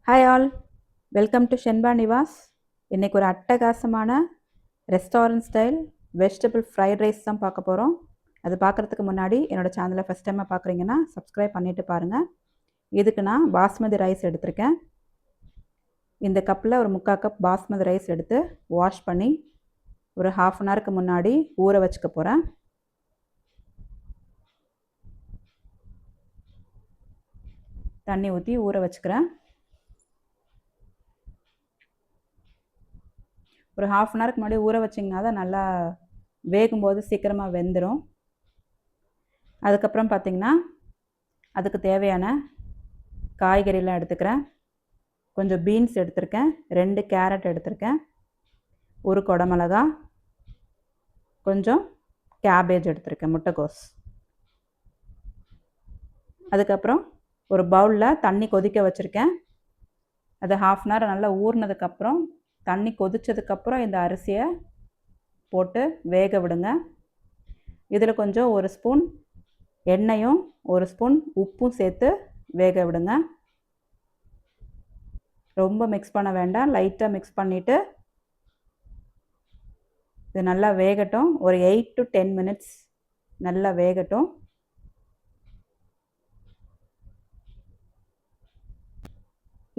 Hi all, welcome to Shenba Nivas. இன்றைக்கி ஒரு அட்டகாசமான restaurant style vegetable fried rice தான் பார்க்க போகிறோம். அது பார்க்குறதுக்கு முன்னாடி என்னோடய சேனலை ஃபஸ்ட் டைமாக பார்க்குறீங்கன்னா சப்ஸ்கிரைப் பண்ணிவிட்டு பாருங்கள். இதுக்கு நான் பாஸ்மதி ரைஸ் எடுத்திருக்கேன். இந்த கப்பில் ஒரு 3/4 கப் பாஸ்மதி ரைஸ் எடுத்து வாஷ் பண்ணி ஒரு ½ அன் ஹவருக்கு முன்னாடி ஊற வச்சுக்க போகிறேன். தண்ணி ஊற்றி ஊற வச்சுக்கிறேன். ஒரு ½ அன் ஹவருக்கு முன்னாடி ஊற வச்சிங்கன்னா தான் நல்லா வேகும்போது சீக்கிரமாக வெந்துடும். அதுக்கப்புறம் பார்த்திங்கன்னா அதுக்கு தேவையான காய்கறிலாம் எடுத்துக்கிறேன். கொஞ்சம் பீன்ஸ் எடுத்திருக்கேன், 2 கேரட் எடுத்திருக்கேன், ஒரு குடமிளகா, கொஞ்சம் கேபேஜ் எடுத்திருக்கேன், முட்டைக்கோஸ். அதுக்கப்புறம் ஒரு பவுலில் தண்ணி கொதிக்க வச்சுருக்கேன். அது ½ அன் ஹவர் நல்லா ஊறினதுக்கப்புறம் தண்ணி கொதித்ததுக்கப்புறம் இந்த அரிசியை போட்டு வேக விடுங்க. இதில் கொஞ்சம் 1 ஸ்பூன் எண்ணெயும் 1 ஸ்பூன் உப்பும் சேர்த்து வேக விடுங்க. ரொம்ப மிக்ஸ் பண்ண வேண்டாம், லைட்டாக மிக்ஸ் பண்ணிவிட்டு இது நல்லா வேகட்டும். ஒரு 8 to 10 மினிட்ஸ் நல்லா வேகட்டும்.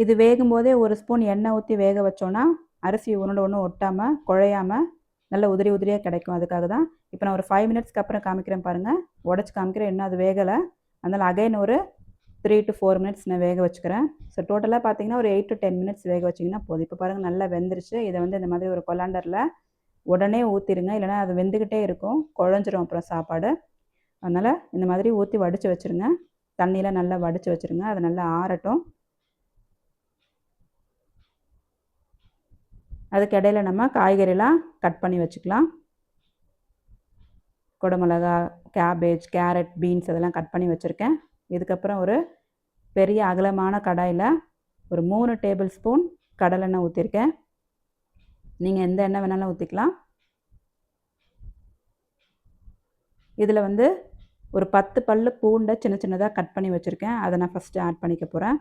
இது வேகும்போதே 1 ஸ்பூன் எண்ணெய் ஊற்றி வேக வச்சோன்னா அரிசி ஒன்று ஒட்டாமல் குழையாமல் நல்ல உதிரி உதிரியாக கிடைக்கும். அதுக்காக தான் இப்போ நான் ஒரு 5 மினிட்ஸ்க்கு அப்புறம் காமிக்கிறேன் பாருங்கள். உடச்சி காமிக்கிறேன், இன்னும் அது வேகலை. அதனால் அகைன் ஒரு 3 to 4 மினிட்ஸ் நான் வேக வச்சுக்கிறேன். ஸோ டோட்டலாக பார்த்தீங்கன்னா ஒரு 8 to 10 மினிட்ஸ் வேக வச்சிங்கன்னா போதும். இப்போ பாருங்கள் நல்லா வெந்துருச்சு. இதை இந்த மாதிரி ஒரு கொலாண்டரில் உடனே ஊற்றிடுங்க, இல்லைனா அது வெந்துக்கிட்டே இருக்கும், குழஞ்சிரும் அப்புறம் சாப்பாடு. அதனால் இந்த மாதிரி ஊற்றி வடித்து வச்சுருங்க. தண்ணியில் நல்லா வடித்து வச்சுருங்க, அது நல்லா ஆறட்டும். அதுக்கு இடையில நம்ம காய்கறிலாம் கட் பண்ணி வச்சுக்கலாம். குடமிளகா, கேபேஜ், கேரட், பீன்ஸ் அதெல்லாம் கட் பண்ணி வச்சுருக்கேன். இதுக்கப்புறம் ஒரு பெரிய அகலமான கடாயில் ஒரு 3 டேபிள் ஸ்பூன் கடலெண்ணெய் ஊற்றிருக்கேன். நீங்கள் எந்த எண்ணெய் வேணாலும் ஊற்றிக்கலாம். இதில் ஒரு 10 பல்லு பூண்டை சின்ன சின்னதாக கட் பண்ணி வச்சுருக்கேன். அதை நான் ஃபஸ்ட்டு ஆட் பண்ணிக்க போகிறேன்.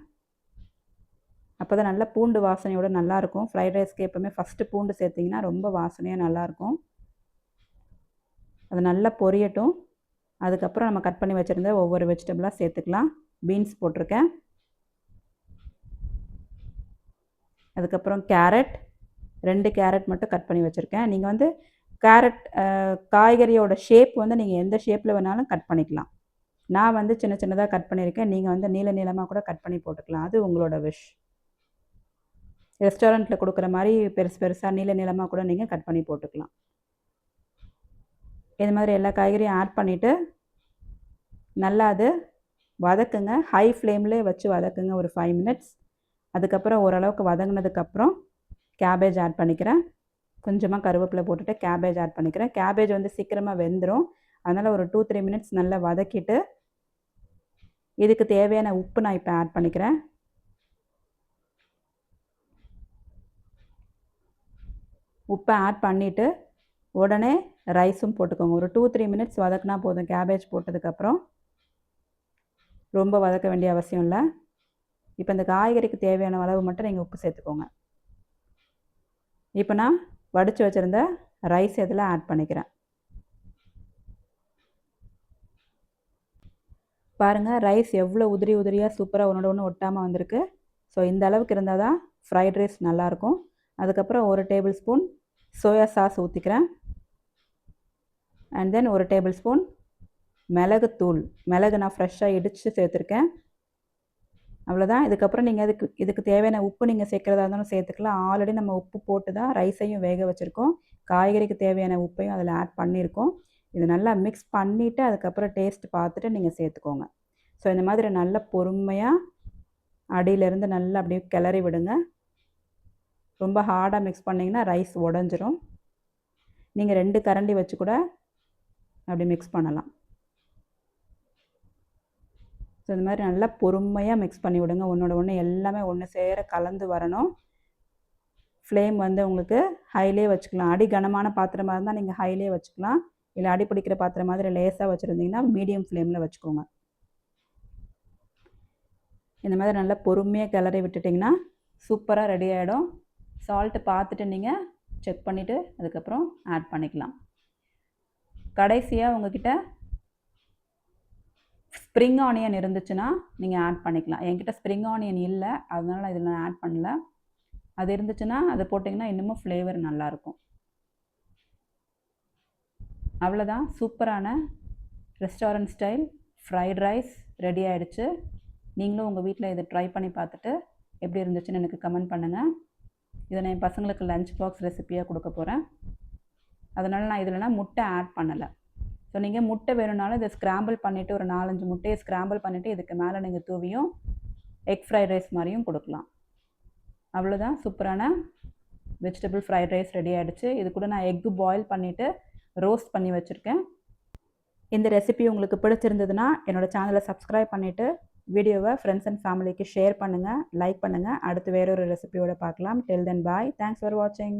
அப்போ தான் நல்லா பூண்டு வாசனையோடு நல்லாயிருக்கும். ஃப்ரைட் ரைஸ்க்கு எப்போவுமே ஃபஸ்ட்டு பூண்டு சேர்த்திங்கன்னா ரொம்ப வாசனையாக நல்லாயிருக்கும். அது நல்லா பொரியட்டும். அதுக்கப்புறம் நம்ம கட் பண்ணி வச்சுருந்த ஒவ்வொரு வெஜிடபிளாக சேர்த்துக்கலாம். பீன்ஸ் போட்டிருக்கேன், அதுக்கப்புறம் கேரட் 2 கேரட் மட்டும் கட் பண்ணி வச்சுருக்கேன். நீங்கள் கேரட் காய்கறியோட ஷேப் நீங்கள் எந்த ஷேப்பில் வேணாலும் கட் பண்ணிக்கலாம். நான் சின்ன சின்னதாக கட் பண்ணியிருக்கேன். நீங்கள் நீள நீளமாக கூட கட் பண்ணி போட்டுக்கலாம், அது உங்களோட விஷ். ரெஸ்டாரண்ட்டில் கொடுக்குற மாதிரி பெருசு பெருசாக நீள நீளமாக கூட நீங்கள் கட் பண்ணி போட்டுக்கலாம். இது மாதிரி எல்லா காய்கறியும் ஆட் பண்ணிவிட்டு நல்லா அது வதக்குங்க. ஹை ஃப்ளேம்லேயே வச்சு வதக்குங்க ஒரு 5 மினிட்ஸ். அதுக்கப்புறம் ஓரளவுக்கு வதங்கினதுக்கப்புறம் கேபேஜ் ஆட் பண்ணிக்கிறேன். கொஞ்சமாக கருவேப்பிலை போட்டுட்டு கேபேஜ் ஆட் பண்ணிக்கிறேன். கேபேஜ் சீக்கிரமாக வெந்துடும். அதனால் ஒரு 2-3 மினிட்ஸ் நல்லா வதக்கிட்டு இதுக்கு தேவையான உப்பு நான் இப்போ ஆட் பண்ணிக்கிறேன். உப்பை ஆட் பண்ணிவிட்டு உடனே ரைஸும் போட்டுக்கோங்க. ஒரு 2-3 மினிட்ஸ் வதக்கினா போதும். கேபேஜ் போட்டதுக்கப்புறம் ரொம்ப வதக்க வேண்டிய அவசியம் இல்லை. இப்போ இந்த காய்கறிக்கு தேவையான அளவு மட்டும் நீங்கள் உப்பு சேர்த்துக்கோங்க. இப்போ நான் வடித்து வச்சுருந்த ரைஸ் இதில் ஆட் பண்ணிக்கிறேன். பாருங்கள், ரைஸ் எவ்வளோ உதிரி உதிரியாக சூப்பராக ஒன்று ஒட்டாமல் வந்திருக்கு. ஸோ இந்த அளவுக்கு இருந்தால் தான் ஃப்ரைட் ரைஸ் நல்லாயிருக்கும். அதுக்கப்புறம் 1 டேபிள் ஸ்பூன் சோயா சாஸ் ஊற்றிக்கிறேன். அண்ட் தென் 1 டேபிள் ஸ்பூன் மிளகுத்தூள். மிளகு நான் ஃப்ரெஷ்ஷாக இடித்து சேர்த்துருக்கேன். அவ்வளோதான். இதுக்கப்புறம் நீங்கள் இதுக்கு தேவையான உப்பு நீங்கள் சேர்க்குறதா இருந்தாலும் சேர்த்துக்கலாம். ஆல்ரெடி நம்ம உப்பு போட்டு தான் ரைஸையும் வேக வச்சுருக்கோம். காய்கறிக்கு தேவையான உப்பையும் அதில் ஆட் பண்ணியிருக்கோம். இது நல்லா மிக்ஸ் பண்ணிவிட்டு அதுக்கப்புறம் டேஸ்ட் பார்த்துட்டு நீங்கள் சேர்த்துக்கோங்க. ஸோ இந்த மாதிரி நல்லா பொறுமையாக அடியிலேருந்து நல்லா அப்படியே கிளறி விடுங்க. ரொம்ப ஹார்டாக மிக்ஸ் பண்ணிங்கன்னா ரைஸ் உடஞ்சிரும். நீங்கள் 2 கரண்டி வச்சு கூட அப்படி மிக்ஸ் பண்ணலாம். ஸோ இந்த மாதிரி நல்லா பொறுமையாக மிக்ஸ் பண்ணி விடுங்க. ஒன்றோட ஒன்று எல்லாமே ஒன்று சேர கலந்து வரணும். ஃப்ளேம் உங்களுக்கு ஹைலே வச்சுக்கலாம். அடி கனமான பாத்திரமாக இருந்தால் நீங்கள் ஹைலே வச்சுக்கலாம். இல்லை அடி பிடிக்கிற பாத்திரம் மாதிரி லேசாக வச்சுருந்தீங்கன்னா மீடியம் ஃப்ளேமில் வச்சுக்கோங்க. இந்த மாதிரி நல்லா பொறுமையாக கிளறி விட்டுட்டிங்கன்னா சூப்பராக ரெடி ஆகிடும். சால்ட்டு பார்த்துட்டு நீங்கள் செக் பண்ணிவிட்டு அதுக்கப்புறம் ஆட் பண்ணிக்கலாம். கடைசியாக உங்ககிட்ட ஸ்ப்ரிங் ஆனியன் இருந்துச்சுன்னா நீங்கள் ஆட் பண்ணிக்கலாம். என்கிட்ட ஸ்ப்ரிங் ஆனியன் இல்லை, அதனால இதில் நான் ஆட் பண்ணல. அது இருந்துச்சுன்னா அதை போட்டிங்கன்னா இன்னமும் ஃப்ளேவர் நல்லாயிருக்கும். அவ்வளோதான், சூப்பரான restaurant style fried rice ready ஆகிடுச்சு. நீங்களும் உங்கள் வீட்டில் இதை ட்ரை பண்ணி பார்த்துட்டு எப்படி இருந்துச்சுன்னு எனக்கு கமெண்ட் பண்ணுங்கள். இதை நான் என் பசங்களுக்கு லஞ்ச் பாக்ஸ் ரெசிப்பியாக கொடுக்க போகிறேன். அதனால் நான் இதில்னா முட்டை ஆட் பண்ணலை. ஸோ நீங்கள் முட்டை வேணும்னாலும் இதை ஸ்க்ராம்பிள் பண்ணிவிட்டு ஒரு 4-5 முட்டையை ஸ்க்ராம்பிள் பண்ணிவிட்டு இதுக்கு மேலே நீங்கள் தூவியும் எக் ஃப்ரைட் ரைஸ் மாதிரியும் கொடுக்கலாம். அவ்வளோதான், சூப்பரான வெஜிடபிள் ஃப்ரைட் ரைஸ் ரெடி ஆகிடுச்சு. இது கூட நான் எக்கு பாயில் பண்ணிவிட்டு ரோஸ்ட் பண்ணி வச்சுருக்கேன். இந்த ரெசிபி உங்களுக்கு பிடிச்சிருந்ததுன்னா என்னோடய சேனலை சப்ஸ்கிரைப் பண்ணிவிட்டு வீடியோவை ஃப்ரெண்ட்ஸ் அண்ட் ஃபேமிலிக்கு ஷேர் பண்ணுங்கள், லைக் பண்ணுங்கள். அடுத்து வேறொரு ரெசிபியோட பார்க்கலாம். டில் தென் பாய். தேங்க்ஸ் ஃபார் வாட்சிங்.